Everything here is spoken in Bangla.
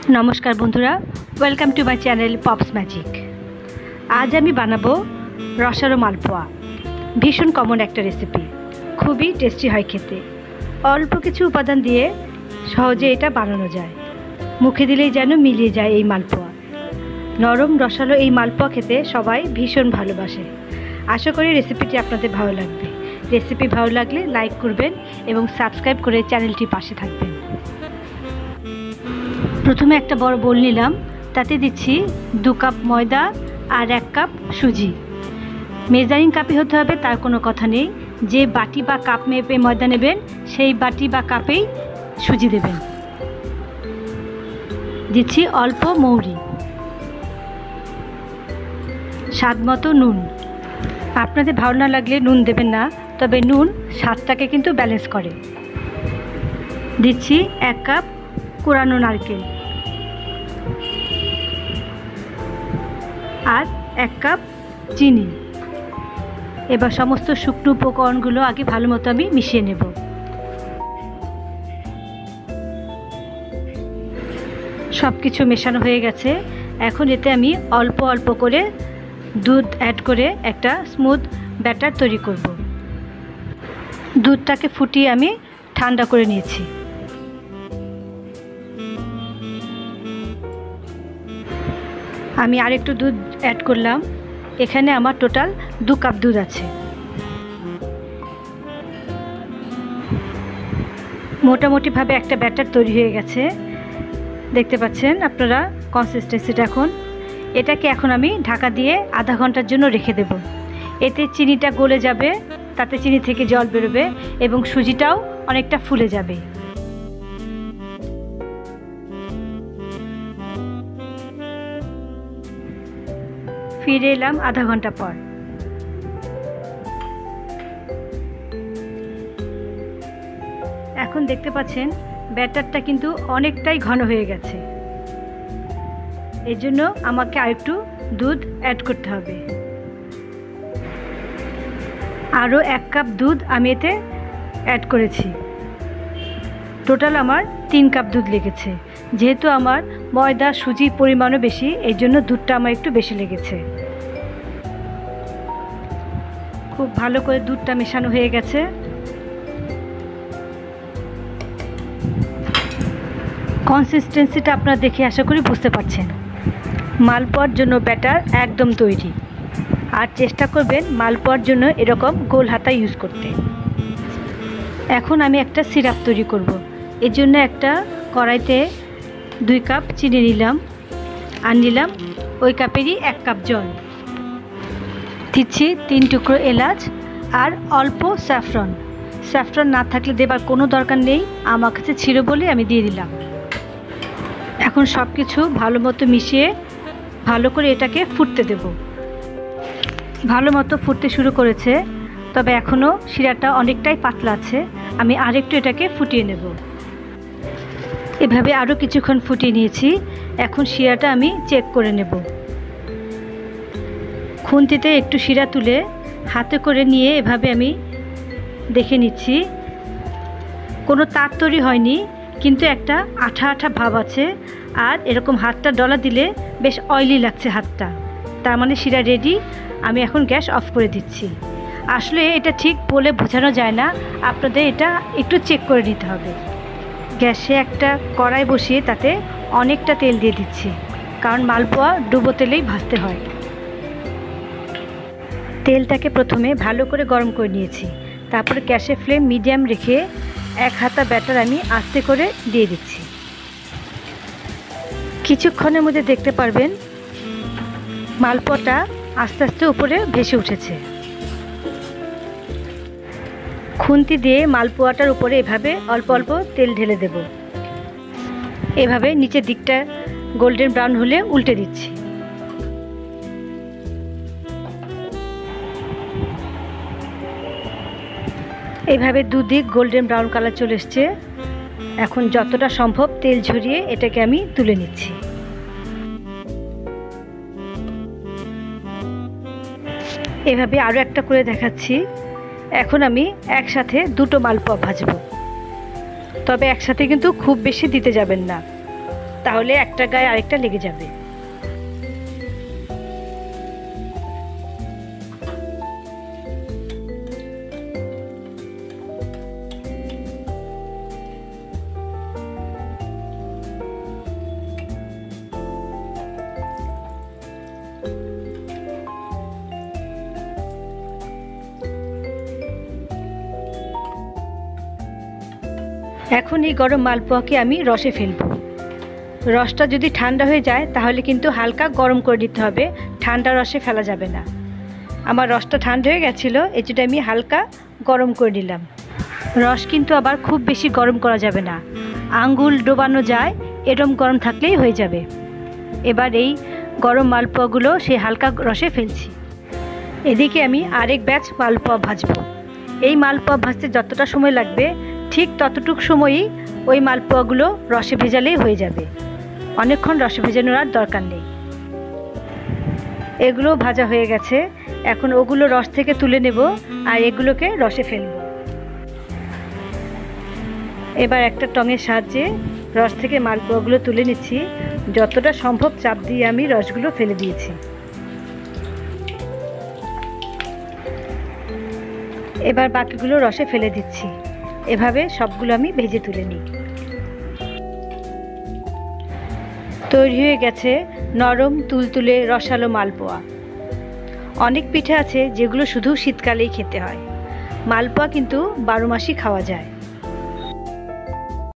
नमस्कार बंधुरा welcome to my channel pups magic. आज आमी बानाबो रसालो मालपुआ। भीषण कमन एक रेसिपि, खूबी टेस्टी है खेते। अल्प किछु उपादान दिए सहजे एटा बानानो जाए, मुखे दिलेई जेन मिलिए जाए এই मालपुआ। नरम रसालो এই मालपुआ खेते सबाई भीषण भालोबाशे। आशा करी रेसिपिटी आपनादेर भालो लागबे। रेसिपि भालो लागले लाइक करबेन एबं सबस्क्राइब करे चैनलटी पाशे थाकबेन। प्रथमे एक बड़ बोल निलाम, ताते दिच्छी 2 কাপ ময়দা और 1 কাপ সুজি। मेजारिंग कापे होते होबे तार कोनो कथा नेই। जे बाटी बा काप मेपे ময়দা नेबेन सेई बाटी बा कापेई সুজি देबेन। दिच्छी अल्प मौरी, स्वादमतो नुन। आपनादेर भालो ना लागले नुन देबेन ना, तबे नुन स्वादटाके किन्तु बैलेंस करे। दिच्छी 1 কাপ कुरानो नारकेल और 1 কাপ चीनी। एबार समस्त शुकनो उपकरणगुलो आगे भालो मतो आमी मिशिए नेब। सबकिछु मेशानो हये गेछे। एखन एते आमी अल्प अल्प करे दूध एड करे एकटा स्मूथ बैटार तैरी करब। दूधटाके फुटिए आमी ठंडा करे निয়েছি। আমি আরেকটু দুধ অ্যাড করলাম। এখানে আমার টোটাল 2 কাপ দুধ আছে। মোটামুটিভাবে একটা ব্যাটার তৈরি হয়ে গেছে, দেখতে পাচ্ছেন আপনারা কনসিস্টেন্সিটা। এটাকে এখন আমি ঢাকা দিয়ে আধা ঘন্টার জন্য রেখে দেব। এতে চিনিটা গলে যাবে, তাতে চিনি থেকে জল বেরোবে এবং সুজিটাও অনেকটা ফুলে যাবে। फिरे एलाम आधा घंटा पर। এখন দেখতে পাচ্ছেন ব্যাটারটা কিন্তু অনেকটাই ঘন হয়ে গেছে। এর জন্য আমাকে আরেকটু দুধ অ্যাড করতে হবে। আরও 1 কাপ দুধ আমি এতে অ্যাড করেছি। টোটাল আমার 3 কাপ দুধ লেগেছে। যেহেতু আমার ময়দা সুজির পরিমাণও বেশি, এই জন্য দুধটা আমার একটু বেশি লেগেছে। খুব ভালো করে দুধটা মেশানো হয়ে গেছে। কনসিস্টেন্সিটা আপনারা দেখে আশা করি বুঝতে পারছেন। মালপোয়ার জন্য ব্যাটার একদম তৈরি। আর চেষ্টা করবেন মালপোয়ার জন্য এরকম গোল হাতা ইউজ করতে। এখন আমি একটা সিরাপ তৈরি করব। এর জন্য একটা কড়াইতে 2 কাপ চিনি নিলাম আর নিলাম ওই কাপেরই 1 কাপ জল। দিচ্ছি 3 টুকরো এলাচ আর অল্প স্যাফরন। স্যাফরন না থাকলে দেবার কোনো দরকার নেই, আমার কাছে ছিল বলে আমি দিয়ে দিলাম। এখন সব কিছু ভালো মতো মিশিয়ে ভালো করে এটাকে ফুটতে দেব। ভালো মতো ফুটতে শুরু করেছে, তবে এখনও শিরাটা অনেকটাই পাতলা আছে। আমি আরেকটু এটাকে ফুটিয়ে নেব। এভাবে আরও কিছুক্ষণ ফুটিয়ে নিয়েছি। এখন শিরাটা আমি চেক করে নেব। খুন্তিতে একটু শিরা তুলে হাতে করে নিয়ে এভাবে আমি দেখে নিচ্ছি। কোনো তার তৈরি হয়নি, কিন্তু একটা আঠা আঠা ভাব আছে। আর এরকম হাতটা ডলা দিলে বেশ অয়েলি লাগছে হাতটা, তার মানে শিরা রেডি। আমি এখন গ্যাস অফ করে দিচ্ছি। আসলে এটা ঠিক বলে বোঝানো যায় না, আপনাদের এটা একটু চেক করে নিতে হবে। গ্যাসে একটা কড়াই বসিয়ে তাতে অনেকটা তেল দিয়ে দিচ্ছি, কারণ মালপোয়া ডুবো তেলেই ভাজতে হয়। তেলটাকে প্রথমে ভালো করে গরম করে নিয়েছি। তারপরে গ্যাসের ফ্লেম মিডিয়াম রেখে 1 হাতা ব্যাটার আমি আস্তে করে দিয়ে দিচ্ছি। কিছুক্ষণের মধ্যে দেখতে পারবেন মালপোয়াটা আস্তে আস্তে উপরে ভেসে উঠেছে। খুন্তি দিয়ে মালপোয়াটার উপরে এভাবে অল্প অল্প তেল ঢেলে দেব। এভাবে নিচের দিকটা গোল্ডেন ব্রাউন হলে উল্টে দিচ্ছি। এইভাবে দুদিক গোল্ডেন ব্রাউন কালার চলে এসছে। এখন যতটা সম্ভব তেল ঝরিয়ে এটাকে আমি তুলে নিচ্ছি। এভাবে আরও একটা করে দেখাচ্ছি। এখন আমি একসাথে 2টো মালপোয়া ভাজবো, তবে একসাথে কিন্তু খুব বেশি দিতে যাবেন না। তাহলে একটা গায়ে আরেকটা লেগে যাবে। এখন এই গরম মালপোয়াকে আমি রসে ফেলবো। রসটা যদি ঠান্ডা হয়ে যায় তাহলে কিন্তু হালকা গরম করে দিতে হবে, ঠান্ডা রসে ফেলা যাবে না। আমার রসটা ঠান্ডা হয়ে গেছিলো, এই জন্য আমি হালকা গরম করে দিলাম। রস কিন্তু আবার খুব বেশি গরম করা যাবে না, আঙ্গুল ডোবানো যায় এরম গরম থাকলেই হয়ে যাবে। এবার এই গরম মালপোয়াগুলো সেই হালকা রসে ফেলছি। এদিকে আমি আরেক ব্যাচ মালপোয়া ভাজবো। এই মালপোয়া ভাজতে যতটা সময় লাগবে ঠিক ততটুকু সময়ই ওই মালপোয়াগুলো রসে ভেজালেই হয়ে যাবে, অনেকক্ষণ রসে ভেজানোর আর দরকার নেই। এগুলো ভাজা হয়ে গেছে, এখন ওগুলো রস থেকে তুলে নেব আর এগুলোকে রসে ফেলব। এবার একটা টঙের সাহায্যে রস থেকে মালপোয়াগুলো তুলে নিচ্ছি। যতটা সম্ভব চাপ দিয়ে আমি রসগুলো ফেলে দিয়েছি। এবার বাকিগুলো রসে ফেলে দিচ্ছি। এভাবে সবগুলো আমি ভেজে তুলে নিই। তৈরি হয়ে গেছে নরম তুলতুলে রসালো মালপোয়া। অনেক পিঠে আছে যেগুলো শুধু শীতকালেই খেতে হয়, মালপোয়া কিন্তু 12 মাসই খাওয়া যায়।